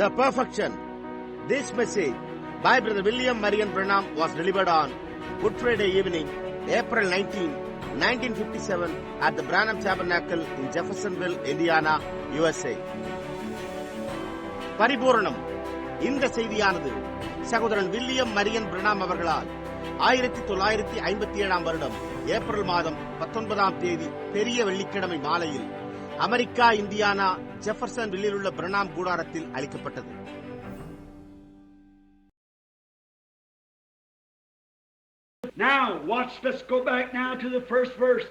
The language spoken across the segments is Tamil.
The Perfection. This message by Brother William Marion Branham was delivered on Good Friday evening, April 19, 1957 at the Branham Tabernacle in Jeffersonville, Indiana, USA. பரிபூரணம். இந்த செய்தியானது சகோதரன் வில்லியம் மரியன் பிரணாம் அவர்களால் 1957 வருடம் ஏப்ரல் மாதம் 19ஆம் தேதி பெரிய வெள்ளிக்கிழமை மாலையில் அமெரிக்கா, இந்தியானா, ஜெஃபர்சன்வில்லில் உள்ள பிரணாம் கூடாரத்தில் அளிக்கப்பட்டது. Now, watch, let's go back now to the first verse.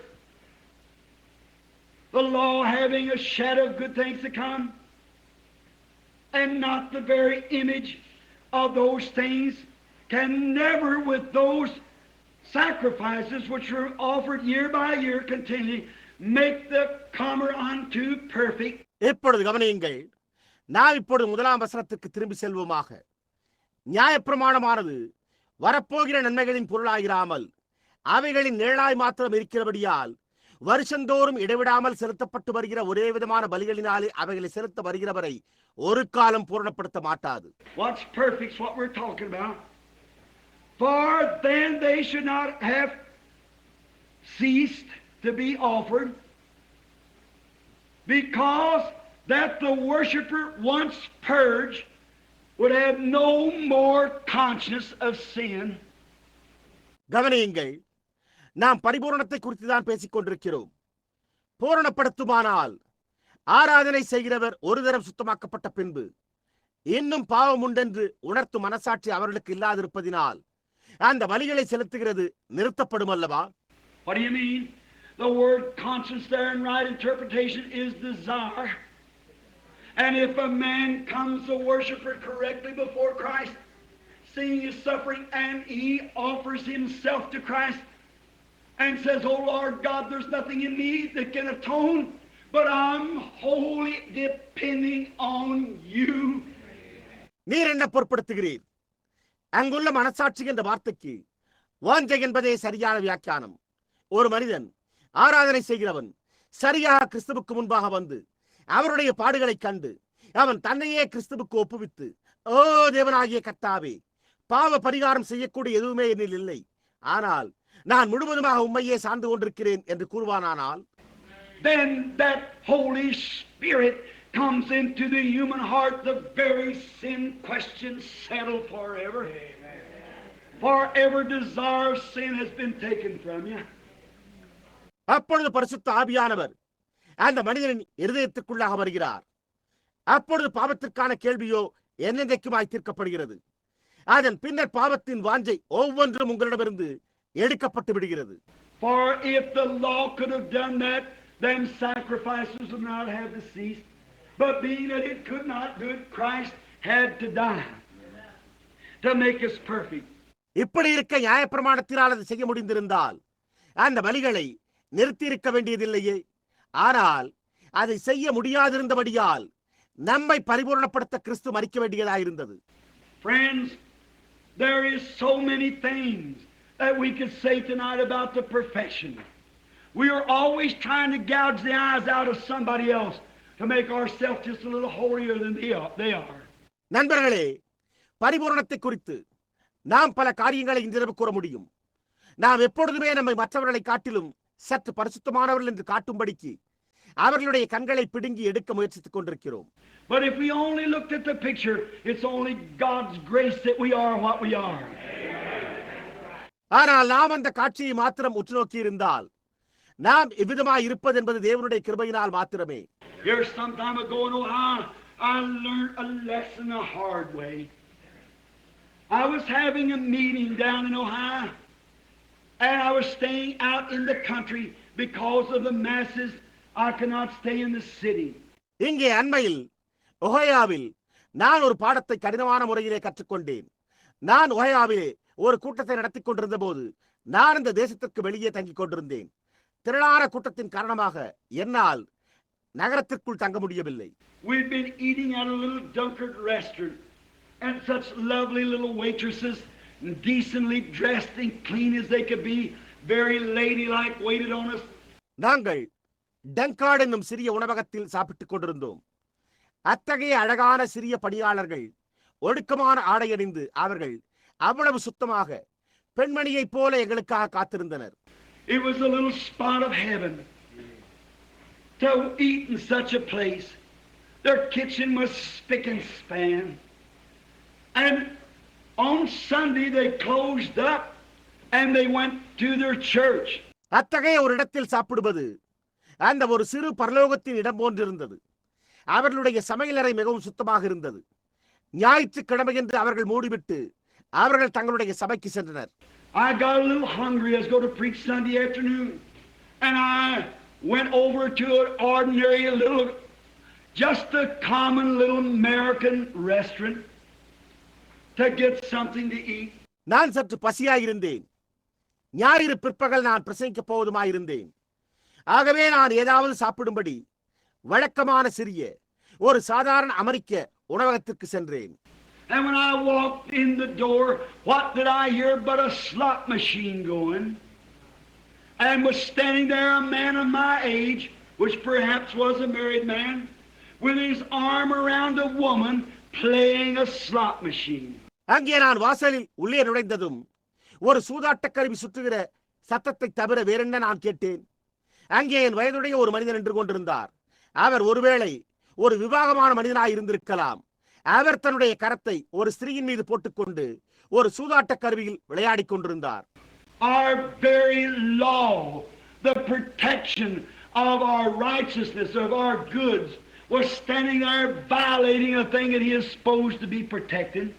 The law having a shadow of good things to come, and not the very image of those things, can never with those sacrifices which were offered year by year continually make the comer unto perfect. இப்பொழுது கவனியுங்கள். நாம் இப்பொழுது முதலாம் வசனத்திற்கு திரும்பி செல்வோமாக. நியாயப்பிரமாணமானது வரப்போகிற நன்மைகளின் பொருளாயிராமல் அவைகளின் நிழலாய் மாத்திரம் இருக்கிறபடியால் வருஷந்தோறும் இடைவிடாமல் செலுத்தப்பட்டு வருகிற ஒரே விதமான பலிகளினாலே அவைகளை செலுத்த வருகிறவரை ஒரு காலம் பூரணப்படுத்த மாட்டாது. What's perfect? What we're talking about. For then they should not have ceased to be offered, because that the worshipper once purged would have no more conscience of sin. கவனியுங்கள், நாம் பரிபூரணத்தை குறித்து தான் பேசிக் கொண்டிருக்கிறோம். பூரணப்படுத்துமானால் ஆராதனை செய்கிறவர் ஒரு தரம் சுத்தமாக்கப்பட்ட பின்பு இன்னும் பாவம் உண்டென்று உணர்த்தும் மனசாட்சி அவர்களுக்கு இல்லாதிருப்பதினால் அந்த பலிகளை செலுத்துகிறது நிறுத்தப்படும் அல்லவா? What do you mean? The word conscience there in right interpretation is desire. And if a man comes a worshiper correctly before Christ, seeing his suffering, and he offers himself to Christ and says, "Oh Lord God, there's nothing in me that can atone, but I'm wholly depending on you." நீர் என்ன பொறுப்படுத்துகிறீர்? அங்குள்ள மனசாட்சி என்ற வார்த்தைக்கு வாஞ்சை என்பதே சரியான வியாக்கியானம். ஒரு மனிதன் ஆராதனை செய்கிறவன் சரியாக கிறிஸ்துவுக்கு முன்பாக வந்து அவருடைய பாடுகளை கண்டு அவன் தன்னையே கிறிஸ்துவுக்கு ஒப்புவித்து, ஓ தேவனாகிய கர்த்தாவே, பாவ பரிகாரம் செய்யக்கூடிய எதுவுமே என்னில் இல்லை, ஆனால் நான் முழுவதுமாக உம்மையே சார்ந்து கொண்டிருக்கிறேன் என்று கூறுவானானால், then that Holy Spirit comes into the human heart, the very sin question settled forever. Forever desire of sin has been taken from you. அப்பொழுது பரிசுத்த ஆவியானவர் அந்த மனிதனின் இருதயத்துக்குள்ளாக வருகிறார். அப்பொழுது பாவத்திற்கான கேள்வியோ என்னென்றைக்குமாய் தீர்க்கப்படுகிறது. அதன் பின்னர் பாவத்தின் வாஞ்சை ஒவ்வொன்றும் உங்களிடமிருந்து எடுக்கப்பட்டு விடுகிறது. For if the law could have done that, then sacrifices would not have ceased. But being that it could not do it, Christ had to die to make us perfect. இப்படி இருக்க நியாயப்பிரமாணத்தினால் அது செய்ய முடிந்திருந்தால் அந்த பலிகளை நிறுத்தியிருக்க வேண்டியதில்லையே. ஆனால் அதை செய்ய முடியாதிருந்தபடியால் நம்மை பரிபூர்ணப்படுத்த கிறிஸ்து மரிக்க வேண்டியதாயிருந்தது. Friends, there is so many things that we could say tonight about the perfection. We are always trying to gouge the eyes out of somebody else to make ourselves just a little holier than they are. நண்பர்களே, பரிபூரணத்தை குறித்து நாம் பல காரியங்களை இன்றிரவு கூற முடியும். நாம் எப்பொழுதுமே நம்மை மற்றவர்களை காட்டிலும் சற்று பரிசுத்தமானவர்கள் என்று காட்டும்படிக்கு அவர்களுடைய கண்களை பிடுங்கி எடுக்க முயற்சித்துக் கொண்டிருக்கிறோம். But if we only looked at the picture, it's only God's grace that we are what we are. ஆனால் நாம் அந்த காட்சியை மாத்திரம் உற்று நோக்கி இருந்தால் நாம் இவ்விதமாய் இருப்பது என்பது தேவனுடைய கிருபையினால் மாத்திரமே. Here's some time ago in Ohio, I learned a lesson the hard way. I was having a meeting down in Ohio, and I was staying out in the country because of the masses. I cannot stay in the city. இங்கே அண்மையில் ஒஹாயோவில் நான் ஒரு பாடத்தை கடினமான முறையிலே கற்றுக்கொண்டேன். நான் ஒஹாயோவிலே ஒரு கூட்டத்தை நடத்தி கொண்டிருந்த போது நான் இந்த தேசத்திற்கு வெளியே தங்கிக் கொண்டிருந்தேன். திரளான கூட்டத்தின் காரணமாக என்னால் நகரத்திற்குள் தங்க முடியவில்லை. We'd been eating at a little Dunkard restaurant, and such lovely little waitresses, decently dressed and clean as they could be, very ladylike, waited on us. நாங்கள் டங்கார்ட் என்னும் சிறிய உணவகத்தில் சாப்பிட்டுக் கொண்டிருந்தோம். அத்தகைய அழகான சிறிய பணியாளர்கள் ஒடுக்கமான ஆடை அணிந்து அவர்கள் அவ்வளவு சுத்தமாக பெண்மணியைப் போல எங்களுக்காக காத்திருந்தனர். It was a little spot of heaven to eat in such a place. Their kitchen was spick and span. And on Sunday they closed up and they went to their church. அத்தகைய ஒரு இடத்தில் சாப்பிடுவது அந்த ஒரு சிறு பரலோகத்தின் இடம் போன்றிருந்தது. அவர்களுடைய சமையலறை மிகவும் சுத்தமாக இருந்தது. ஞாயிற்றுக்கிழமை என்று அவர்கள் மூடிவிட்டு அவர்கள் தங்களுடைய சபைக்கு சென்றனர். I got a little hungry. I was going to preach Sunday afternoon. And I went over to an ordinary little, just a common little American restaurant to get something to eat. நான் சற்று பசியாயிருந்தேன். ஞாயிறு பிற்பகல் நான் பிரசங்கிக்கப் போவதுமாயிருந்தேன். ஆகவே நான் ஏதாவது சாப்பிடும்படி வழக்கமான சிறிய ஒரு சாதாரண அமெரிக்க உணவகத்திற்கு சென்றேன். And when I walked in the door, what did I hear but a slot machine going? And was standing there a man of my age, which perhaps was a married man, with his arm around a woman playing a slot machine. அங்கே நான் வாசலில் உள்ளே நுழைந்ததும் ஒரு சூதாட்ட கருவி சுற்றுகிற சத்தத்தை தவிர வேறென்ன நான் கேட்டேன். அங்கே என் வயதுடைய ஒரு மனிதன் நின்று கொண்டிருந்தார். அவர் ஒருவேளை ஒரு விவாகமான மனிதனாய் இருந்திருக்கலாம். அவர் தன்னுடைய கரத்தை ஒரு ஸ்திரீயின் மீது போட்டுக்கொண்டு ஒரு சூதாட்ட கருவியில் விளையாடிக் கொண்டிருந்தார். Our very law, the protection of our righteousness, of our goods, was standing there violating a thing that he is supposed to be protecting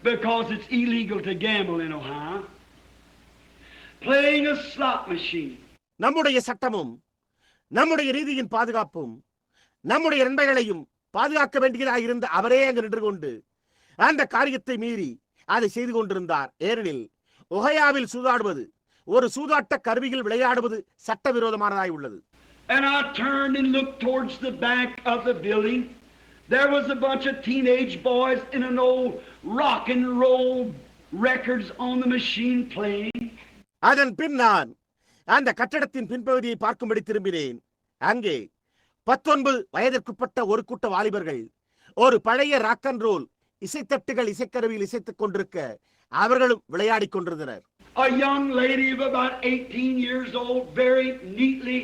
because it's illegal to gamble in Ohio. Playing a slot machine. நம்முடைய சட்டமும் நம்முடைய நீதியின் பாதுகாப்பும் நம்முடைய நன்மைகளையும் பாதுகாக்க வேண்டியதாக இருந்த அவரே அங்கு நின்று கொண்டு அந்த காரியத்தை மீறி அதை செய்து கொண்டிருந்தார். ஏனெனில் ஒஹையாவில் சூதாடுவது ஒரு சூதாட்ட கருவியில் விளையாடுவது சட்டவிரோதமானதாய் உள்ளது. And I turned and looked towards the back of the building. There was a bunch of teenage boys in an old rock and roll records on the machine playing. அதன் பின் நான் அந்த கட்டடத்தின் பின்பகுதியை பார்க்கும்படி திரும்பினேன். அங்கே 19 வயதிற்குட்பட்ட ஒரு கூட்ட வாலிபர்கள் ஒரு பழைய ராக் அண்ட் ரோல் இசைத்தட்டுகள் இசைக்கருவியில் இசைத்துக் கொண்டிருக்க அவர்களும் விளையாடிக் கொண்டிருந்தனர். A young lady of about 18 years old, very neatly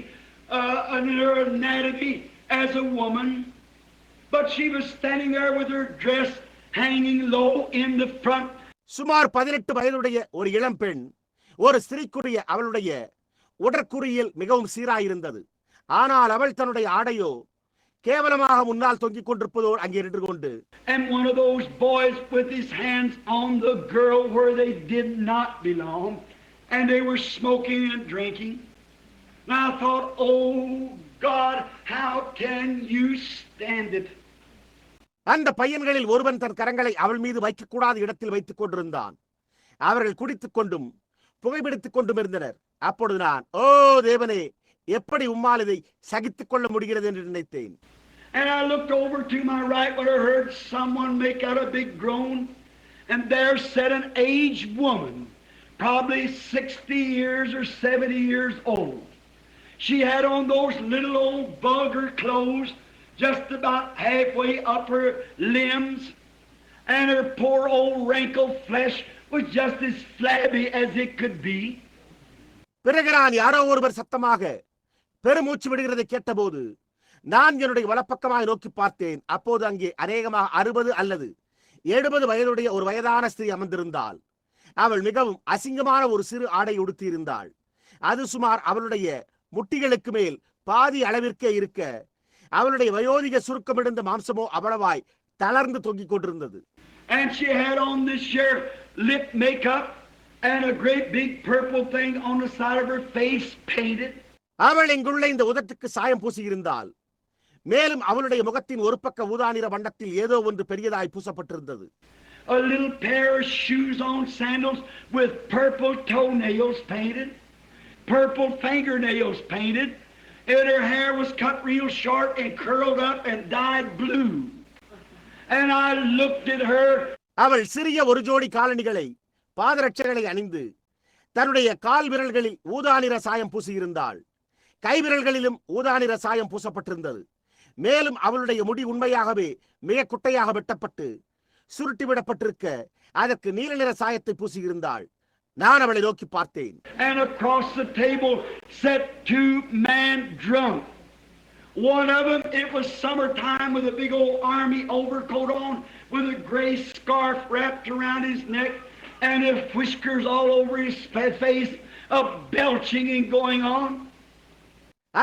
in her anatomy as a woman, but she was standing there with her dress hanging low in the front. சுமார் 18 வயதுடைய ஒரு இளம் பெண், ஒரு ஸ்திரீக்குரிய அவளுடைய உடற்குறியில் மிகவும் சீராயிருந்தது. ஆனால் அவள் தன்னுடைய ஆடையோ கேவலமாக முன்னால் தொங்கிக் கொண்டிருப்பதோடு அங்கே நின்று கொண்டு, And one of those boys with his hands on the girl where they did not belong, and they were smoking and drinking. And I thought, oh God, how can you stand it? அந்த பையன்களில் ஒருவன் தன் கரங்களை அவள் மீது வைக்கக்கூடாத இடத்தில் வைத்துக் கொண்டிருந்தான். அவர்கள் குடித்துக் கொண்டும் புகைப்பிடித்துக் கொண்டும் இருந்தனர். அப்பொழுது நான், ஓ தேவனே, எப்படி உம்மால் இதை சகித்துக் கொள்ள முடிகிறது என்று நினைத்தேன். And I looked over to my right when I heard someone make out a big groan, and there sat an aged woman, probably 60 years or 70 years old. She had on those little old vulgar clothes, just about halfway up her limbs, and her poor old wrinkled flesh was just as flabby as it could be. பிறகு நான் யாரோ ஒருவர் சத்தமாக பெருமூச்சு விடுகிறதை கேட்டபோது நான் என்னுடைய வலப்பக்கமாக நோக்கி பார்த்தேன். அப்போது அங்கே அநேகமாக 60 அல்லது 70 வயதுடைய ஒரு வயதான ஸ்திரீ அமர்ந்திருந்தாள். அவள் மிகவும் அசிங்கமான ஒரு சிறு ஆடை உடுத்தியிருந்தாள். அது சுமார் அவளுடைய முட்டிகளுக்கு மேல் பாதி அளவிற்கே இருக்க, அவளுடைய வயோதிக சுருக்கமிருந்த மாம்சமோ அவ்வளவாய் தளர்ந்து தொங்கிக் கொண்டிருந்தது. And she had on this sheer lip makeup and a great big purple thing on the side of her face painted. அவள் இங்குள்ள இந்த உதட்டுக்கு சாயம் பூசியிருந்தாள். மேலும் அவளுடைய முகத்தின் ஒரு பக்க ஊதா நிற வண்ணத்தில் ஏதோ ஒன்று பெரியதாய் பூசப்பட்டிருந்தது. A little pair of shoes on, sandals with purple toenails painted, purple fingernails painted, and her hair was cut real short and curled up and dyed blue. And I looked at her. அவள் சிறிய ஒரு ஜோடி காலணிகளை பாதரட்சைகளை அணிந்து தன்னுடைய கால் விரல்களில் ஊதா நிற சாயம் பூசியிருந்தாள். கைவிரல்களிலும் ஊதா நிற சாயம் பூசப்பட்டிருந்தது. மேலும் அவளுடைய முடி உண்மையாகவே மிக குட்டையாக வெட்டப்பட்டு சுருட்டிவிடப்பட்டிருக்க அதற்கு நீல நிற சாயத்தை பூசியிருந்தாள். நான் அவளை நோக்கி பார்த்தேன். And across the table sat two men drunk. One of them, it was summertime, with a big old army overcoat on, with a gray scarf wrapped around his neck, and his whiskers all over his face, belching and going on.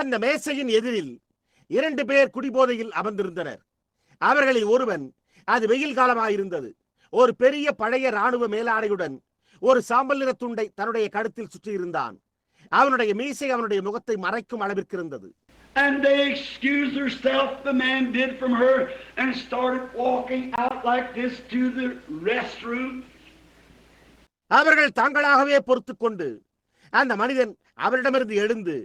அந்த மேசையின் எதிரில் 2 பேர் குடிபோதையில் அமர்ந்திருந்தனர். அவர்களில் ஒருவன், அது வெயில் காலமாயிருந்தது, ஒரு பெரிய பழைய ராணுவ மேலாடையுடன் ஒரு சாம்பல் நிற துண்டை தன்னுடைய கழுத்தில் சுற்றியிருந்தான். அவனுடைய மீசை அவனுடைய முகத்தை மறைக்கும் அளவிற்கு இருந்தது. And they excused herself, the man did, from her, and started walking out like this to the restroom. அவர்கள் தாங்களாகவே பொறுத்துக் கொண்டு அந்த மனிதன் அவரிடமிருந்து எழுந்து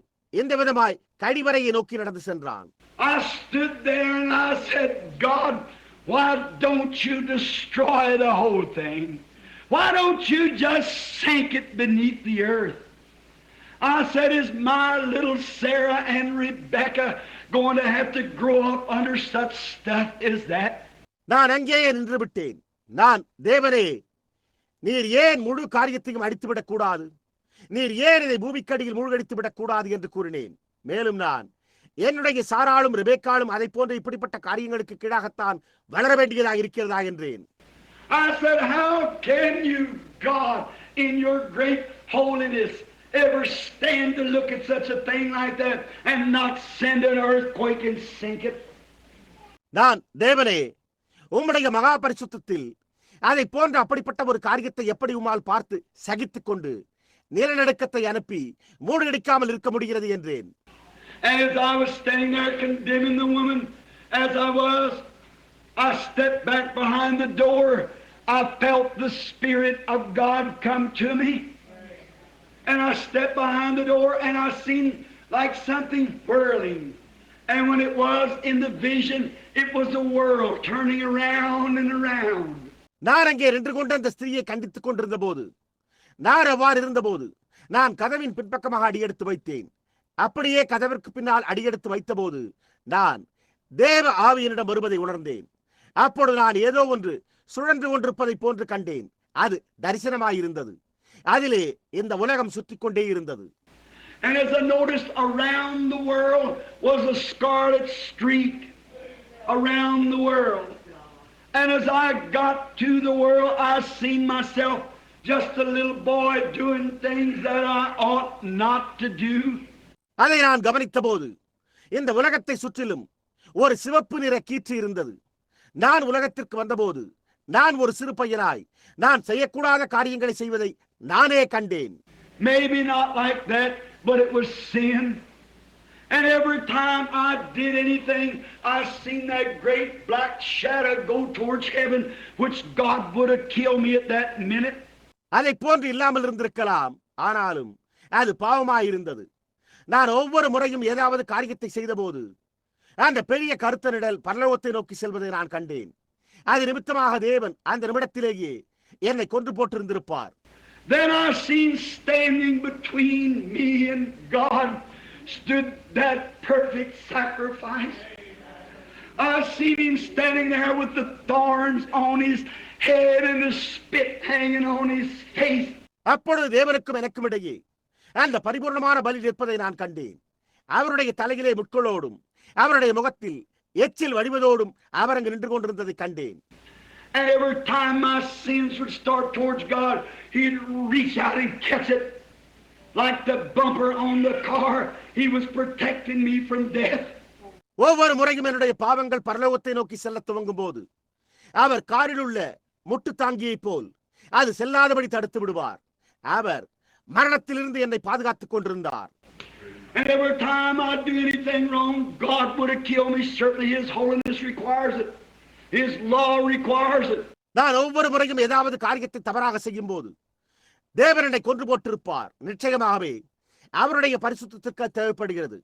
இந்த விதமாய் கழிவறையை நோக்கி நடந்து சென்றான். I stood there and I said, God, why don't you destroy the whole thing? Why don't you just sink it beneath the earth? I said, is my little Sarah and Rebecca going to have to grow up under such stuff as that? நான் அங்கேயே நின்று விட்டேன். நான், தேவனே, நீர் ஏன் முழு காரியத்தையும் அடித்துவிடக் கூடாது? நீர் ஏன் இதை பூமிக்கடியில் மூழ்கடித்து விடக் கூடாது என்று கூறினேன். மேலும் நான், என்னுடைய சாராளும் ரெபேக்காளும் அதை போன்ற இப்படிப்பட்ட காரியங்களுக்கு கீழாகத்தான் வளர வேண்டியதாக இருக்கிறதா என்றேன். I said, how can you, God, in your great holiness, ever stand to look at such a thing like that and not send an earthquake and sink it? நான், தேவனே, உம்முடைய மகா பரிசுத்தத்தில் அதை போன்ற அப்படிப்பட்ட ஒரு காரியத்தை எப்படி உம்மால் பார்த்து சகித்துக் கொண்டு நிலநடுக்கத்தை அனுப்பி மூழ்கடிக்காமல் இருக்க முடிகிறது என்றேன். And as I was standing there condemning the woman, as I stepped back behind the door. I felt the Spirit of God come to me. And I stepped behind the door and I seen like something whirling. And when it was in the vision, it was the world turning around and around. நான் அங்கே நின்று கொண்டு அந்த ஸ்திரியை கண்டித்துக் கொண்டிருந்த போது, நான் அவ்வாறு இருந்தபோது, நான் கதவின் பின்பக்கமாக அடியெடுத்து வைத்தேன். அப்படியே கதவிற்கு பின்னால் அடியெடுத்து வைத்த போது நான் தேவ ஆவியனிடம் வருவதை உணர்ந்தேன். அப்பொழுது நான் ஏதோ ஒன்று சுழன்று கொண்டிருப்பதை போன்று கண்டேன். அது தரிசனமாயிருந்தது. அதிலே இந்த உலகம் சுற்றிக் கொண்டே இருந்தது. And as I noticed, around the world was a scarlet streak around the world. And as I got to the world, I seen myself just a little boy doing things that I ought not to do. அதை நான் கவனித்த போது இந்த உலகத்தை சுற்றிலும் ஒரு சிவப்பு நிற கீற்று இருந்தது. நான் உலகத்திற்கு வந்தபோது நான் ஒரு சிறு பையனாய் நான் செய்யக்கூடாத காரியங்களை செய்வதை நானே கண்டேன். Maybe not like that, but it was sin. And every time I did anything, I seen that great black shadow go towards heaven, which God would have killed me at that minute. அதை போன்று இல்லாமல் இருந்திருக்கலாம், ஆனாலும் அது பாவமாயிருந்தது. நான் ஒவ்வொரு முறையும் ஏதாவது காரியத்தை செய்தபோது அந்த பெரிய கருத்த நிழல் பரலோகத்தை நோக்கி செல்வதை நான் கண்டேன். அது நிமித்தமாக தேவன் அந்த நிமிடத்திலேயே என்னை கொன்று போட்டிருந்திருப்பார். Then I seen standing between me and God stood that perfect sacrifice. I seen him standing there with the thorns on his head and the spit hanging on his face. அப்பொழுது தேவனுக்கும் எனக்கும் இடையே அந்த பரிபூர்ணமான பலி நிற்பதை நான் கண்டேன். அவருடைய தலையிலே முட்களோடும் அவருடைய முகத்தில் எச்சில் வடிவதோடும் அவர் அங்கு நின்று கொண்டிருந்ததை கண்டேன். And every time my sins would start towards God, he'd reach out and catch it. Like the bumper on the car, he was protecting me from death. ஒவ்வொரு முறையும் என்னுடைய பாவங்கள் பரலோகத்தை நோக்கி செல்ல துவங்கும் போது அவர் காரில் உள்ள முட்டு தாங்கியை போல் அது செல்லாதபடி தடுத்து விடுவார். அவர் மரணத்திலிருந்து என்னை பாதுகாத்துக் கொண்டிருந்தார். And every time I do anything wrong, God would have killed me. Certainly His holiness requires it. His law requires it. நான் ஒவ்வொரு முறையும் ஏதாவது காரியத்தை தவறாக செய்யும் போது தேவன் என்னை கொன்று போட்டிருப்பார். நிச்சயமாகவே அவருடைய பரிசுத்தத்திற்கு தேவைப்படுகிறது.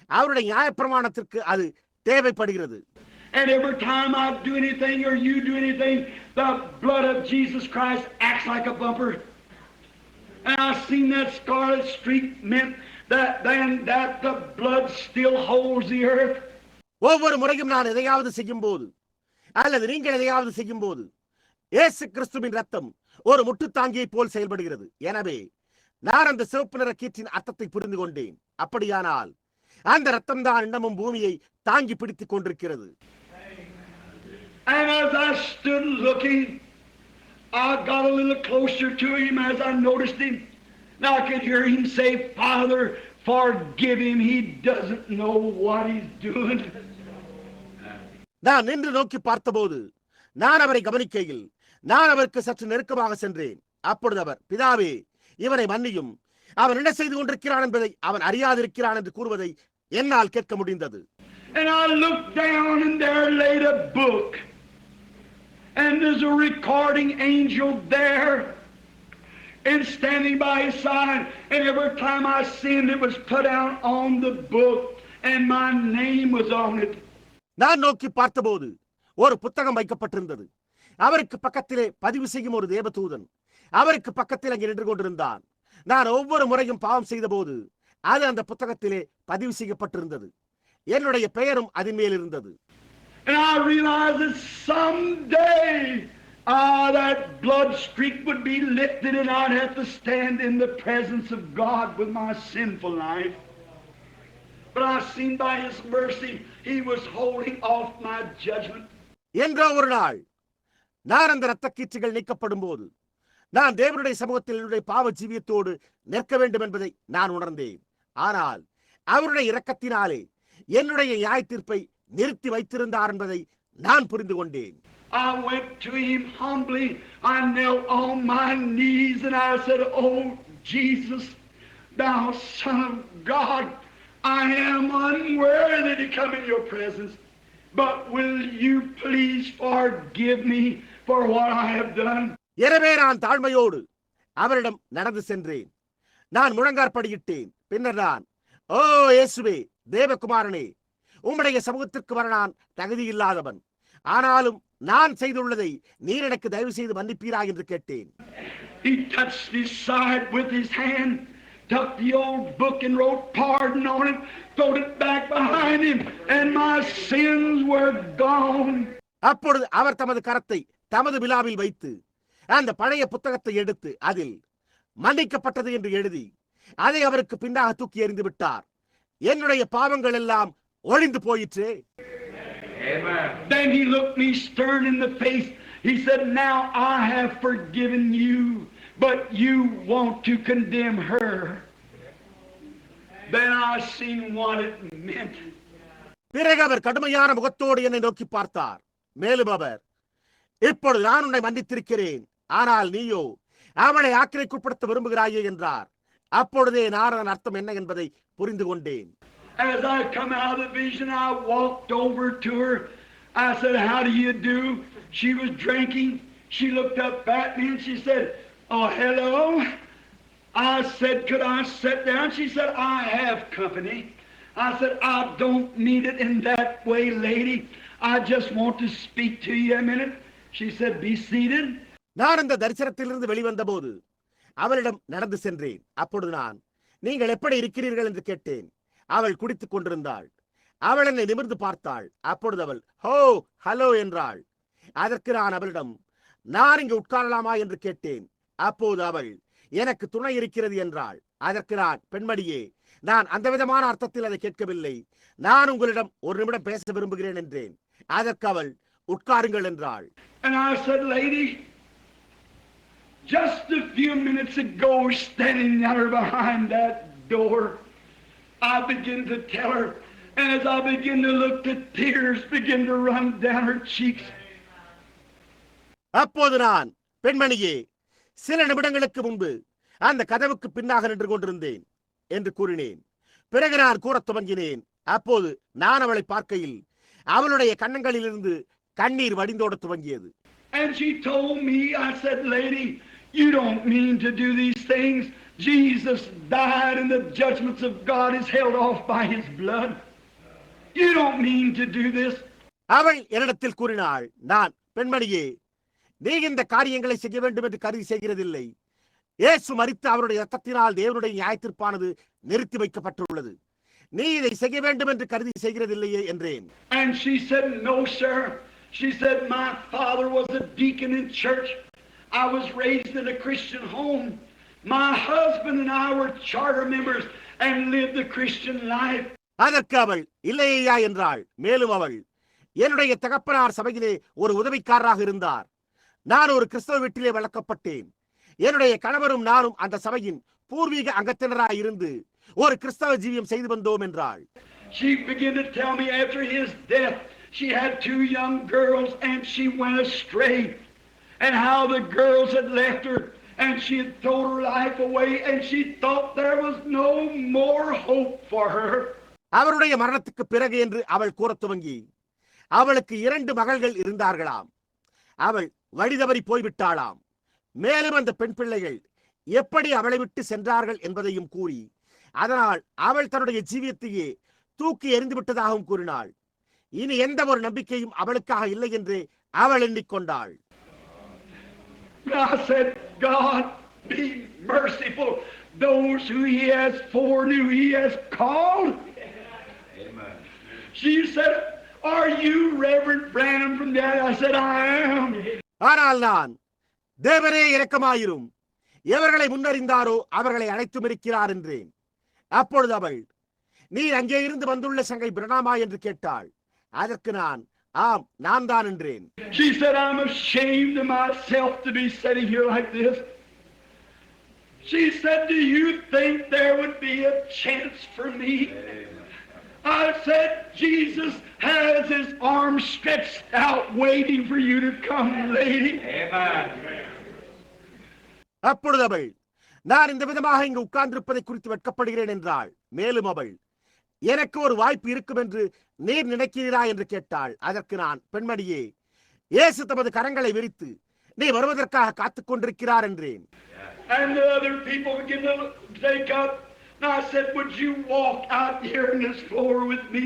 அவருடைய நியாயப்பிரமாணத்திற்கு அது தேவைப்படுகிறது. And every time I do anything or you do anything, the blood of Jesus Christ acts like a bumper. And I seen that scarlet streak meant that the blood still holds the earth. ஒவ்வொரு முறையும் நான் எதையாவது செய்யும் போது அல்லது நீங்கள் எதையாவது செய்யும் போது இயேசு கிறிஸ்துவின் ரத்தம் ஒரு முட்டுத்தாங்கியை போல் செயல்படுகிறது. எனவே நான் அந்த சிவப்பு நிற கீற்றின் அர்த்தத்தை புரிந்து கொண்டேன். அப்படியானால் அந்த ரத்தம் தான் இன்னமும் பூமியை தாங்கி பிடித்துக் கொண்டிருக்கிறது. And as I stood looking, I got a little closer to him as I noticed him. Now I could hear him say, "Father, forgive him. He doesn't know what he's doing." நான் நின்று நோக்கி பார்த்தபோது நான் அவரை கவனிக்கையில் நான் அவருக்கு சற்று நெருக்கமாக சென்றேன். அப்பொழுது அவர், பிதாவே, இவனை மன்னியும், அவன் என்ன செய்து கொண்டிருக்கிறான் என்பதை அவன் அறியாதிருக்கிறான் என்று கூறுவதை என்னால் கேட்க முடிந்தது. And I looked down and there laid a book. And there's a recording angel there and standing by his side. And every time I sinned, it was put out on the book and my name was on it. நான் நோக்கி பார்த்தபோது ஒரு புத்தகம் வைக்கப்பட்டிருந்தது. அவருக்கு பக்கத்திலே பதிவு செய்யும் ஒரு தேவதூதன் அவருக்கு பக்கத்தில் அங்கே நின்று கொண்டிருந்தான். நான் ஒவ்வொரு முறையும் பாவம் செய்த போது அது அந்த புத்தகத்திலே பதிவு செய்யப்பட்டிருந்தது. என்னுடைய பெயரும் அதன் மேல் இருந்தது. And I realized that someday that blood streak would be lifted and I'd have to stand in the presence of God with my sinful life. But I seen by His mercy He was holding off my judgment. என்றோ ஒரு நாள் நான் அந்த இரத்த கீற்றுகள் நீக்கப்படும் போது நான் தேவனுடைய சமூகத்தில் என்னுடைய பாவ ஜீவியத்தோடு நிற்க வேண்டும் என்பதை நான் உணர்ந்தேன். ஆனால் அவருடைய இரக்கத்தினாலே என்னுடைய நியாய தீர்ப்பை நிறுத்தி வைத்திருந்தார் என்பதை நான் புரிந்து கொண்டேன். I went to him humbly. I knelt on my knees and I said, "Oh Jesus, thou Son of God, I am unworthy to come in your presence, but will you please forgive me for what I have done?" எனவே நான் தாழ்மையோடு அவரிடம் நடந்து சென்றேன். நான் முழங்காற்படியிட்டேன். பின்னர் நான், "ஓ இயேசுவே, தேவகுமாரனே, உம்முடைய சமூகத்திற்கு வர நான் தகுதி இல்லாதவன். ஆனாலும் நான் செய்துள்ளதை நீர் எனக்கு தயவு செய்து மன்னிப்பீரா என்று கேட்டேன். He touched his side with his hand, took the old book and wrote pardon on it, threw it back behind him, and my sins were gone. அப்பொழுது அவர் தமது கரத்தை தமது விலாவில் வைத்து அந்த பழைய புத்தகத்தை எடுத்து அதில் மன்னிக்கப்பட்டது என்று எழுதி அதை அவருக்கு பின்னாக தூக்கி எறிந்து விட்டார். என்னுடைய பாவங்கள் எல்லாம் ஒழிந்து போயிற்று. Then he looked me stern in the face. He said, "Now I have forgiven you, but you want to condemn her." Then I seen what it meant. பிறகு அவர் கடுமையான முகத்தோடு என்னை நோக்கி பார்த்தார். மேலும் அவர், "இப்பொழுது நான் உன்னை மன்னித்திருக்கிறேன், ஆனால் நீயோ அவளை ஆக்கினைக்குட்படுத்த விரும்புகிறாயே" என்றார். அப்பொழுதே நான் அதன் அர்த்தம் என்ன என்பதை புரிந்து கொண்டேன். As I come out of the vision, I walked over to her. I said, "How do you do?" She was drinking. She looked up at me and she said, "Oh, hello." I said, "Could I sit down?" She said, "I have company." I said, "I don't mean it in that way, lady. I just want to speak to you a minute." She said, "Be seated." நான் அந்த தரிசனத்திலிருந்து வெளிவந்த போது அவளிடம் நடந்து சென்றேன். அப்பொழுது நான், "நீங்கள் எப்படி இருக்கிறீர்கள்?" என்று கேட்டேன். அவள் குடித்துக் கொண்டிருந்தாள். அவள் என்னை நிமிர்ந்து பார்த்தாள். அப்பொழுது அவள், "ஹோ, ஹலோ" என்றாள். அதற்கு நான் அவளிடம், "நான் இங்கு உட்காரலாமா?" என்று கேட்டேன். அப்போது அவள், "எனக்கு துணை இருக்கிறது" என்றாள். அதற்கு நான், "பெண்மணியே, நான் அந்த விதமான அர்த்தத்தில் அதை கேட்கவில்லை. நான் உங்களிடம் ஒரு நிமிடம் பேச விரும்புகிறேன்" என்றேன். அதற்கு அவள், "உட்காருங்கள்" என்றாள். And I said, "Lady, just a few minutes ago, standing there behind that door, I began to tell her, and as I began to look, the tears began to run down her cheeks." அப்போது நான், "பெண்மணியே, சில நிமிடங்களுக்கு முன்பு அந்த கதவுக்கு பின்னாக நின்று கொண்டிருந்தேன்" என்று கூறினேன். பிறகு நான் கூறத் துவங்கினேன். அப்போது நான் அவளை பார்க்கையில் அவளுடைய கன்னங்களிலிருந்து கண்ணீர் வடிந்தோட துவங்கியது. And she told me, I said, "Lady, you don't mean to do these things. Jesus died and the judgments of God is held off by His blood. You don't mean to do this." அவள் என்னிடத்தில் கூறினாள். நான், "பெண்மணியே, நீ இந்த காரியங்களை செய்ய வேண்டும் என்று கருதி செய்கிறதில்லை. இயேசு மரித்து அவருடைய இரத்தத்தினால் தேவனுடைய நியாயத்தீர்ப்பானது நிறுத்தி வைக்கப்பட்டுள்ளது. நீ இதை செய்ய வேண்டும் என்று கருதி செய்கிறதில்லையே என்றேன். And she said, no, sir. She said, my father was a deacon in church. I was raised in a Christian home. My husband and I were charter members and lived the Christian life. அதற்கு அவள் இல்லையா என்றாள். மேலும் அவள், என்னுடைய தகப்பனார் சபையிலே ஒரு உதவிக்காரராக இருந்தார். நான் ஒரு கிறிஸ்தவ வீட்டிலே வளர்க்கப்பட்டேன். என்னுடைய கணவரும் நானும் அந்த சபையின் பூர்வீக அங்கத்தினராக இருந்து ஒரு கிறிஸ்தவ ஜீவியம் செய்து வந்தோம் என்றாள். She began to tell me after his death she had 2 young girls and she went astray, and how the girls had left her and she had thrown her life away and she thought there was no more hope for her. அவருடைய மரணத்துக்கு பிறகு என்று அவள் கூறத் துவங்கி, அவளுக்கு 2 மகள்கள் இருந்தார்களாம். அவள் வழி தவறி போய்விட்டாளாம். மேலும் அந்த பெண் பிள்ளைகள் எப்படி அவளை விட்டு சென்றார்கள் என்பதையும் கூறி, அதனால் அவள் தன்னுடைய ஜீவியத்தையே தூக்கி எறிந்து விட்டதாகவும் கூறினாள். இனி எந்த ஒரு நம்பிக்கையும் அவளுக்காக இல்லை என்று அவள் எண்ணிக்கொண்டாள். I said, God, be merciful. Those who he has foreknew, he has called. Amen. She said, are you Reverend Branham from that? I said, I am. ஆனால் நான், தேவனே இரக்கமாயிரும், எவர்களை முன்னறிந்தாரோ அவர்களை அழைத்தும் இருக்கிறார் என்றேன். அப்பொழுது அவள், நீர் அங்கே இருந்து வந்துள்ள சங்கை பிரணாமா என்று கேட்டாள். அதற்கு நான், ஆம், நான் தான் என்றேன். She said, I'm ashamed of myself to be sitting here like this. She said, do you think there would be a chance for me? I said, Jesus has his arms stretched out waiting for you to come, lady. Amen. அப்பொழுது அவள், நான் இந்த விதமாக இங்கு உட்கார்ந்திருப்பதை குறித்து வெட்கப்படுகிறேன் என்றாள். மேலும் அவள், எனக்கு ஒரு வாய்ப்பு இருக்கும் என்று நீர் நினைக்கிறீரா என்று கேட்டாள். அதற்கு நான், பெண்மணியே, இயேசு தமது கரங்களை விரித்து நீ வருவதற்காக காத்துக் கொண்டிருக்கிறார் என்றேன். And the other people began to take up. And I said, would you walk out here in this floor with me?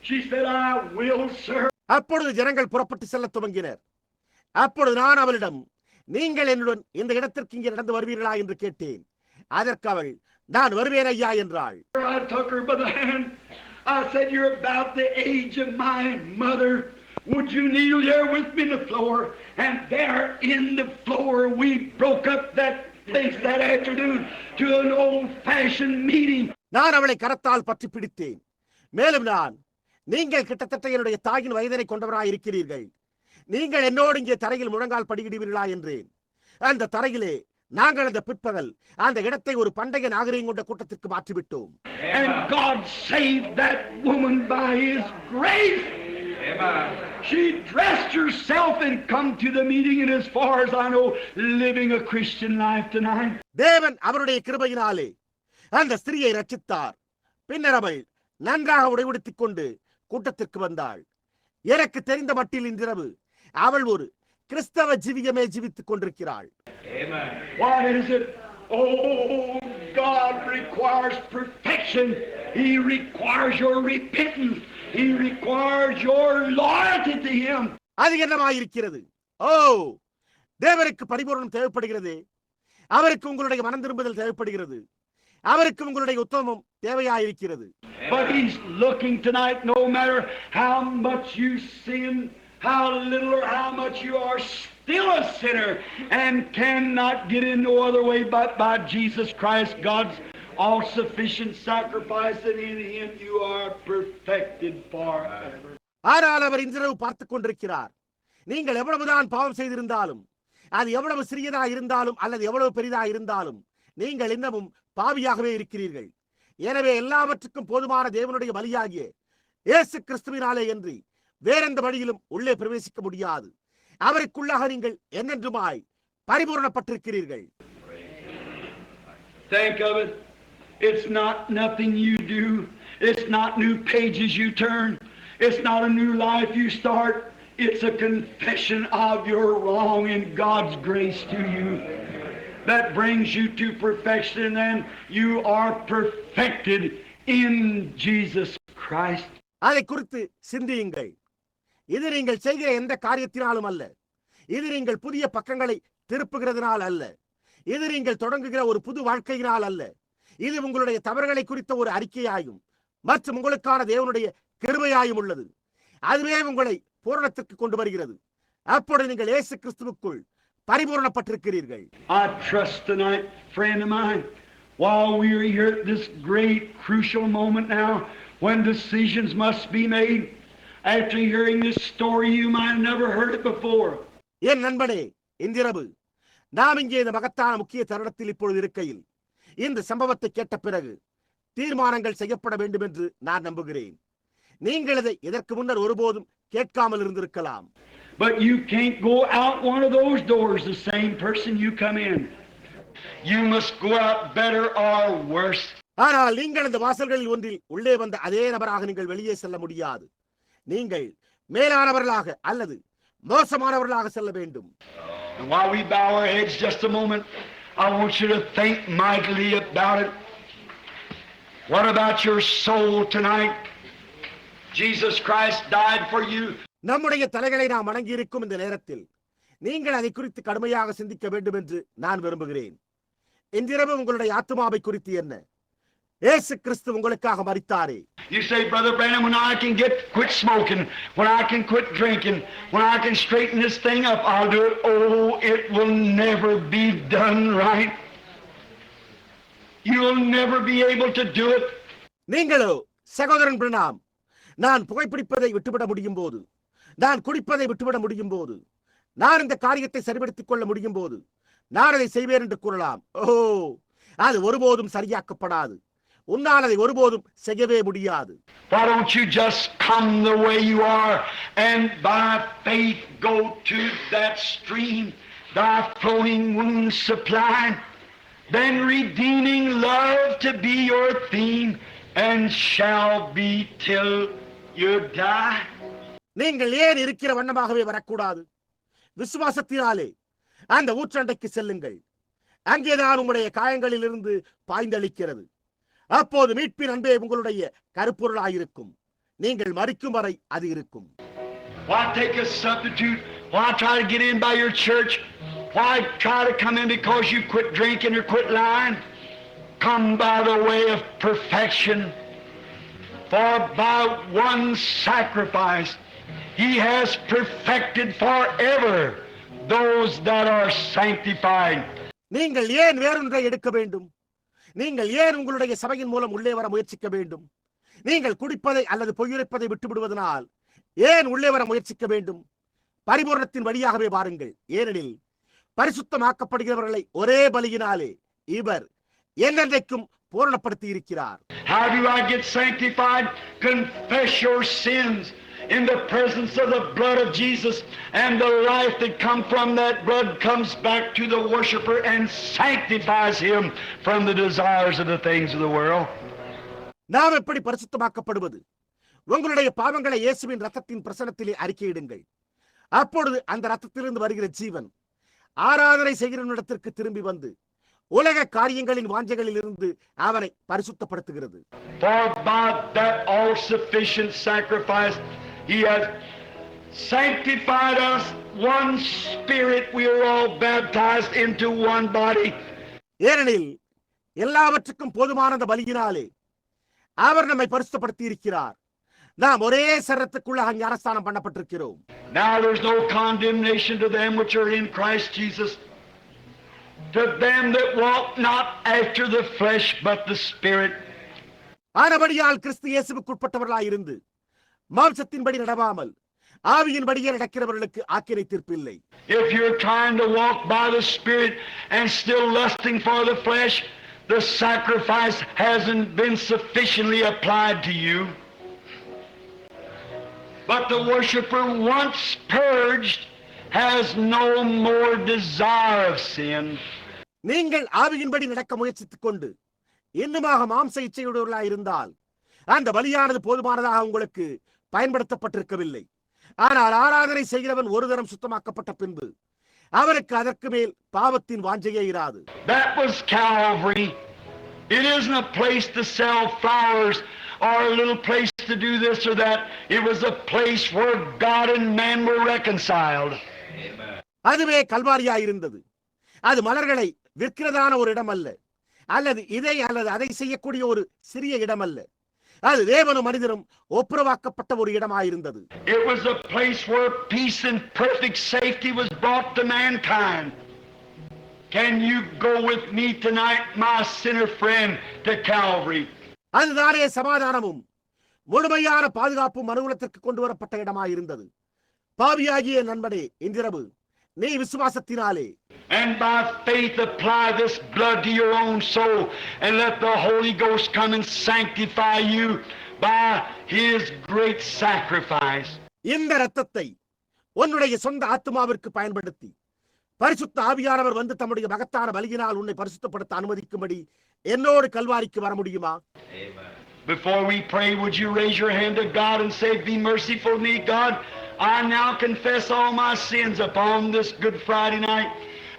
She said, I will, sir. அப்பொழுது ஜனங்கள் புறப்பட்டு செல்ல துவங்கினர். அப்பொழுது நான் அவளிடம், நீங்கள் என்னுடன் இந்த இடத்திற்கு இங்கே நடந்து வருவீர்களா என்று கேட்டேன். அதற்கு அவள், நான் வருவேன் ஐயா என்றாள். I took her by the hand. I said, you're about the age of my mother. Would you kneel there with me on the floor? And there in the floor we broke up that place that afternoon to an old-fashioned meeting. நான் அவளை கரத்தால் பற்றி பிடித்தேன். மேலும் நான், நீங்கள் கிட்டத்தட்ட என்னுடைய தாயின் வயதினை கொண்டவராய் இருக்கிறீர்கள். நீங்கள் என்னோடு இங்கே தரையில் முழங்கால் படியிடுவீர்களா என்றேன். அந்த தரையிலே நாங்கள் அந்த பிற்பகல் அந்த இடத்தை ஒரு பண்டைய நாகரிகம் கொண்ட கூட்டத்திற்கு மாற்றிவிட்டோம். And God saved that woman by his grace. Amen. She dressed herself and come to the meeting, and as far as I know, living a Christian life tonight. தேவன் அவருடைய கிருபையினாலே அந்த ஸ்திரியை ரட்சித்தார். பின்னர் அவள் நன்றாக உடையுடுத்திக் கொண்டு கூட்டத்திற்கு வந்தாள். எனக்கு தெரிந்த மட்டில் இன்றிரவு அவள் ஒரு கிறிஸ்தவ ஜீவியமே ஜீவித்துக் கொண்டிருக்கிறாள். Why is it? Oh, God requires perfection. He requires your repentance. He requires your loyalty to him. அது என்னமாயிருக்கிறது? ஓ, தேவனுக்கு பரிபூரணம் தேவைப்படுகிறது. அவருக்கு உங்களுடைய மனம் திரும்புதல் தேவைப்படுகிறது. அவருக்கு உங்களுடைய உத்தமம் தேவையாயிருக்கிறது. But he's looking tonight, no matter how much you sin, how little or how much you are still a sinner and cannot get in no other way but by Jesus Christ, God's all-sufficient sacrifice, and in him you are perfected forever. ஆனால் அவர் இன்றிரவு பார்த்துக் கொண்டிருக்கிறார். நீங்கள் எவ்வளவுதான் பாவம் செய்திருந்தாலும், அது எவ்வளவு சிறியதா இருந்தாலும் அல்லது எவ்வளவு பெரிதா இருந்தாலும், நீங்கள் இன்னமும் பாவியாகவே இருக்கிறீர்கள். எனவே எல்லாவற்றுக்கும் போதுமான தேவனுடைய பலியாகிய இயேசு கிறிஸ்துவினாலே என்று வேறெந்த வழியிலும் உள்ளே பிரவேசிக்க முடியாது. அவருக்குள்ளாக நீங்கள் என்னென்றுமாய் பரிபூரணப்பட்டிருக்கிறீர்கள். Think of it. It's not nothing you do. It's not new pages you turn. It's not a new life you start. It's a confession of your wrong and God's grace to you that brings you to perfection, and you are perfected in Jesus Christ. அதை குறித்து சிந்தியுங்கள். இது நீங்கள் செய்கிற எந்த காரியத்தினாலும் அல்ல. இது நீங்கள் புதிய பக்கங்களை திருப்புகிறதுனால் அல்ல. இது நீங்கள் தொடங்குகிற ஒரு புது வாழ்க்கையினால் அல்ல. இது உங்களுடைய தவறுகளை குறித்த ஒரு அறிக்கையாயும் மற்றும் உங்களுக்கான தேவனுடைய கிருபையாயும் உள்ளது. அதுவே உங்களை பூரணத்திற்கு கொண்டு வருகிறது. அப்பொழுது நீங்கள் இயேசு கிறிஸ்துவுக்குள் பரிபூரணப்பட்டிருக்கிறீர்கள். I trust tonight, friend of mine, while we are here at this great crucial moment now, when decisions must be made, after hearing this story, you might have never heard it before. என் நண்பனே, இன்றிரவு நாம் இங்கே இந்த மகத்தான முக்கிய தருணத்தில் இப்பொழுது இருக்கையில் இந்த சம்பவத்தை கேட்ட பிறகு தீர்மானங்கள் செய்யப்பட வேண்டும் என்று நான் நம்புகிறேன். நீங்கள் இதை இதற்கு முன்னர் ஒருபோதும் கேட்காமல் இருந்திருக்கலாம். But you can't go out one of those doors the same person you come in. You must go out better or worse. ஆனால் நீங்கள் இந்த வாசல்களில் ஒன்றில் உள்ளே வந்த அதே நபராக நீங்கள் வெளியே செல்ல முடியாது. நீங்கள் மேலானவர்களாக அல்லது மோசமானவர்களாக செல்ல வேண்டும். And while we bow our heads just a moment, I want you to think mightily about it. What about your soul tonight? Jesus Christ died for you. நம்முடைய தலைகளை நாம் வணங்கி இருக்கும் இந்த நேரத்தில் நீங்கள் அதை குறித்து கடுமையாக சிந்திக்க வேண்டும் என்று நான் விரும்புகிறேன். இன்றிரவு உங்களுடைய ஆத்துமாவை குறித்து என்ன? இயேசு கிறிஸ்து உங்களுக்காக மரித்தாரே. You say, Brother Branham, when I can quit smoking, when I can quit drinking, when I can straighten this thing up, I'll do it. Oh, it will never be done right. You'll never be able to do it. நீங்களோ, சகோதரன் பிரணாம், நான் புகைப்பிடிப்பதை விட்டுவிட முடியும் போது, நான் குடிப்பதை விட்டுவிட முடியும் போது, நான் இந்த காரியத்தை சரிபடுத்திக் கொள்ள முடியும் போது நான் அதை செய்வேன் என்று கூறலாம். ஓ, அது ஒருபோதும் சரியாக்கப்படாது. உன்னால் அதை ஒருபோதும் செய்யவே முடியாது. Why don't you just come the way you are and by faith go to that stream, thy flowing wounds supply, then redeeming love to be your theme and shall be till you die. நீங்கள் ஏன் இருக்கிற வண்ணமாகவே வரக்கூடாது? விசுவாசத்தினாலே அந்த ஊற்றண்டைக்கு செல்லுங்கள். அங்கேதான் உங்களுடைய காயங்களில் இருந்து பாய்ந்தளிக்கிறது. அப்போது மீட்பின் அன்பே உங்களுடைய கருப்பொருளாயிருக்கும். நீங்கள் மரிக்கும் வரை அது இருக்கும். Why take a substitute? Why try to get in by your church? Why try to come in because you quit drinking or quit lying? Come by the way of perfection. For by one sacrifice He has perfected forever those that are sanctified. நீங்கள் ஏன் வேறொன்றை எடுக்க வேண்டும்? நீங்கள் ஏன் உங்களுடைய சபையின் மூலம் உள்ளே வர முயற்சிக்க வேண்டும்? நீங்கள் குடிப்பதை அல்லது பொய்யுரைப்பதை விட்டுவிடுவதனால் ஏன் உள்ளே வர முயற்சிக்க வேண்டும்? பரிபூரணத்தின் வழியாகவே வாருங்கள். ஏனெனில் பரிசுத்தமாக்கப்படுகிறவர்களை ஒரே பலியினாலே இவர் என்னென்றைக்கும் பூரணப்படுத்தி இருக்கிறார். How do I get sanctified? Confess your sins in the presence of the blood of Jesus, and the life that comes from that blood comes back to the worshiper and sanctifies him from the desires of the things of the world. நாம் எப்படி பரிசுத்தமாக்கப்படுவது? உங்களுடைய பாவங்களை இயேசுவின் இரத்தத்தின் பிரசன்னத்திலே அறிக்கையிடுங்கள். அப்பொழுது அந்த இரத்தத்திலிருந்து வருகிற ஜீவன் ஆராதனை செய்கிறவனிடத்திற்கு திரும்பி வந்து உலக காரியங்களின் வாஞ்சைகளில் இருந்து அவனை பரிசுத்தப்படுத்துகிறது. For by that all sufficient sacrifice He has sanctified us, one spirit, we are all baptized into one body. ஏனெனில் எல்லாவற்றுக்கும் போதுமான அந்த பலியினாலே அவர் நம்மை பரிசுத்தப்படுத்தி இருக்கிறார். நாம் ஒரே சரீரத்துக்குள்ளாக ஞானஸ்தானம் பண்ணப்பட்டிருக்கிறோம். Now there's no condemnation to them which are in Christ Jesus, to them that walk not after the flesh but the Spirit. ஆனபடியால் கிறிஸ்து இயேசுவுக்குட்பட்டவர்களாய் இருந்து மாம்சத்தின்படி நடவாமல் ஆவியின்படியே நடக்கிறவர்களுக்கு ஆக்கினை தீர்ப்பில்லை. If you're trying to walk by the Spirit and still lusting for the flesh, the sacrifice hasn't been sufficiently applied to you. But the worshiper, once purged, has no more desire of sin. நீங்கள் ஆவியின்படி நடக்க முயற்சித்துக் கொண்டு இன்னுமாக மாம்ச இச்சையுடையவர்களாய் இருந்தால் அந்த பலியானது போதுமானதாக உங்களுக்கு பயன்படுத்தப்பட்டிருக்கவில்லை. ஆனால் ஆராதனை செய்கிறவன் ஒரு தரம் சுத்தமாக்கப்பட்ட பின்பு அவருக்கு அதற்கு மேல் பாவத்தின் வாஞ்சையே இராது. That was Calvary. It isn't a place to sell flowers or a little place to do this or that. It was a place where God and man were reconciled. அதுவே கல்வாரியாயிருந்தது. அது மலர்களை விற்கிறதான ஒரு இடம் அல்ல, அல்லது இதை அல்லது அதை செய்யக்கூடிய ஒரு சிறிய இடம் அல்ல. அது தேவனும் மனிதனும் ஒப்புரவாக்கப்பட்ட ஒரு இடமாயிருந்தது. It was a place where peace and perfect safety was brought to mankind. Can you go with me tonight, my sinner friend, to Calvary? அதுதானே சமாதானமும் முழுமையான பாதுகாப்பும் மனுகுலத்திற்கு கொண்டு வரப்பட்ட இடமாயிருந்தது. பாவியாகிய நண்பனே, இன்றிரவு நீ விசுவாசத்தினாலே and by faith apply this blood to your own soul and let the Holy Ghost come and sanctify you by His great sacrifice. இந்த இரத்தத்தை உன்னுடைய சொந்த ஆத்துமாவிற்கு பயன்படுத்தி பரிசுத்த ஆவியானவர் வந்து தம்முடைய மகத்தான பலியினால் உன்னை பரிசுத்தப்படுத்த அனுமதிக்கும்படி என்னோடு கல்வாரிக்கு வர முடியுமா? Before we pray, would you raise your hand to God and say, be merciful to me, God. I now confess all my sins upon this Good Friday night,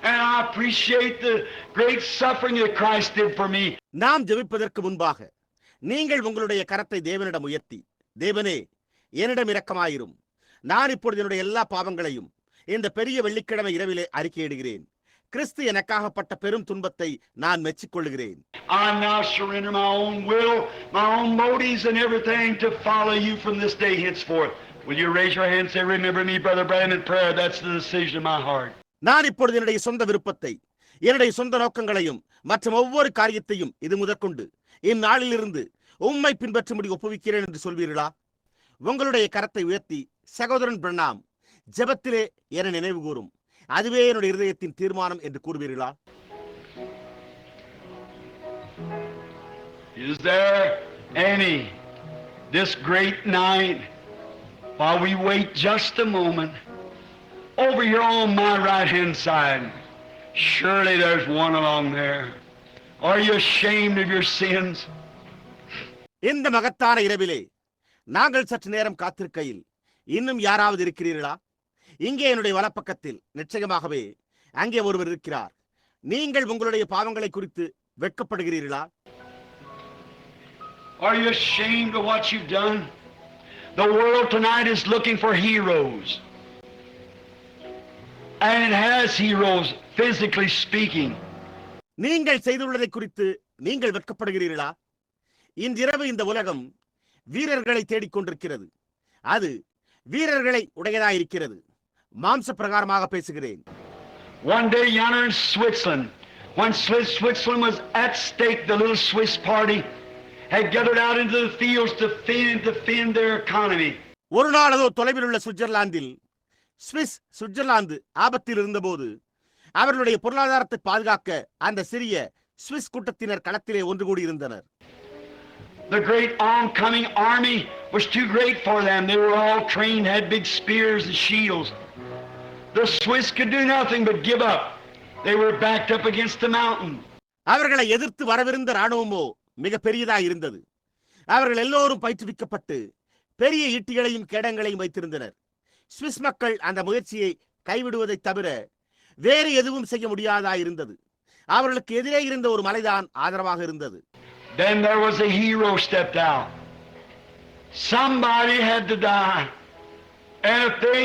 and I appreciate the great suffering that Christ did for me. நாம் ஜெபிப்பதற்கு முன்பாக நீங்கள் உங்களுடைய கரத்தை தேவனிடம் உயர்த்தி, தேவனே, என்னிடம் இரக்கமாயிரும். நான் இப்பொழுது என்னுடைய எல்லா பாவங்களையும் இந்த பெரிய வெள்ளிக்கிழமை இரவிலே அறிக்கையிடுகிறேன். கிறிஸ்து எனக்காகப்பட்ட பெரும் துன்பத்தை நான் மெச்சிக்கொள்கிறேன். I now surrender my own will, my own motives and everything to follow you from this day henceforth. Will you raise your hand and say, remember me, Brother Branham, in prayer? That's the decision of my heart. நான் இப்பொழுது என்னுடைய சொந்த விருப்பத்தை, என்னுடைய சொந்த நோக்கங்களையும் மற்றும் ஒவ்வொரு காரியத்தையும் இது முதற்கொண்டு இந்நாளிலிருந்து உம்மை பின்பற்றும்படி ஒப்புவிக்கிறேன் என்று சொல்வீர்களா? உங்களுடைய கரத்தை உயர்த்தி, சகோதரன் பிரணாம், ஜெபத்திலே என நினைவு கூறும், அதுவே என்னுடைய இருதயத்தின் தீர்மானம் என்று கூறுவீர்களா? Is there any this great night, while we wait just a moment, over here on my right hand side, surely there's one along there. Are you ashamed of your sins? இந்த மகத்தான இரவிலே நாங்கள் சற்று நேரம் காத்திருக்கையில் இன்னும் யாராவது இருக்கிறீர்களா? இங்கே என்னுடைய வலப்பக்கத்தில் நிச்சயமாகவே அங்கே ஒருவர் இருக்கிறார். நீங்கள் உங்களுடைய பாவங்களை குறித்து வெட்கப்படுகிறீர்களா? Are you ashamed of what you've done? The world tonight is looking for heroes. And it has heroes, physically speaking. நீங்கள் செய்துள்ளதை குறித்து நீங்கள் வெட்கப்படுகிறீர்களா? இன்றிரவு இந்த உலகம் வீரர்களை தேடிக்கொண்டிருக்கிறது. அது வீரர்களை உடையதாயிருக்கிறது. மாம்ச பிரகாரமாக பேசுகிறேன். One day yonder in Switzerland, when Switzerland was at stake, the little Swiss party had gathered out into the fields to defend their economy. ஒரு நாள் அதோ தொலைவில் உள்ள சுவிட்சர்லாந்தில் சுவிட்சர்லாந்து ஆபத்தில் இருந்தபோது அவர்களுடைய பொருளாதாரத்தை பாதுகாக்க அந்த சிறிய சுவிஸ் கூட்டத்தினர் களத்திலே ஒன்று கூடியிருந்தனர். The great oncoming army was too great for them. They were all trained, had big spears and shields. The Swiss could do nothing but give up. They were backed up against the mountain. அவர்களை எதிர்த்து வரவிருந்த ராணுவமோ மிக பெரியதாக இருந்தது. அவர்கள் எல்லோரும் பயிற்றுவிக்கப்பட்டு பெரிய ஈட்டிகளையும் கேடங்களையும் வைத்திருந்தனர். சுவிஸ் மக்கள் அந்த முயற்சியை கைவிடுவதை தவிர வேறு எதுவும் செய்ய முடியாதா இருந்தது. அவர்களுக்கு எதிரே இருந்த ஒரு மலைதான் ஆதரவாக இருந்தது. Then there was a hero stepped out. Somebody had to die. And if they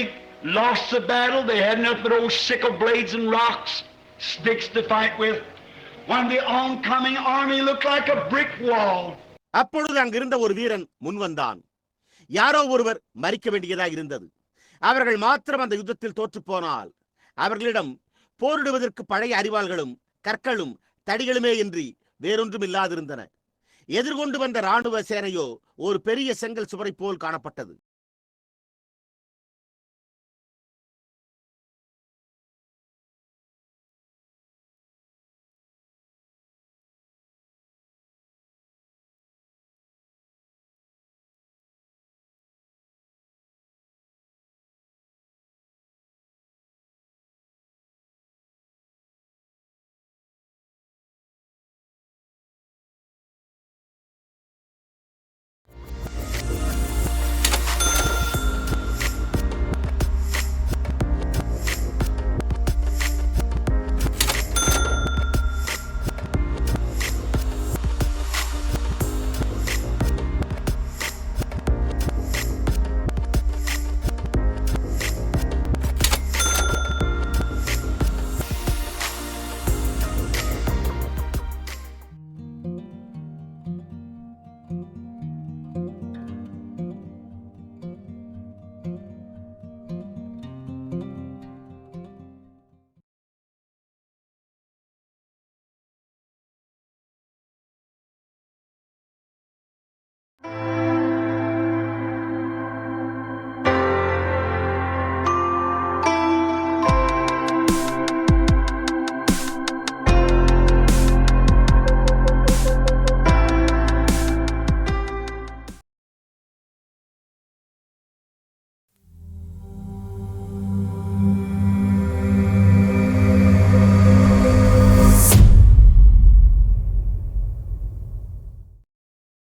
lost the battle, they had nothing but old sickle blades and rocks, sticks to fight with. When the oncoming army looked like a brick wall. அப்பொழுது அங்கிருந்த ஒரு வீரன் முன் வந்தான். யாரோ ஒருவர் மரிக்க வேண்டியதாக இருந்தது. அவர்கள் மாத்திரம் அந்த யுத்தத்தில் தோற்று போனால் அவர்களிடம் போரிடுவதற்கு பழைய அறிவாள்களும் கற்களும் தடிகளுமே இன்றி வேறொன்றும் இல்லாதிருந்தன. எதிர்கொண்டு வந்த ராணுவ சேனையோ ஒரு பெரிய செங்கல் சுவரை போல் காணப்பட்டது.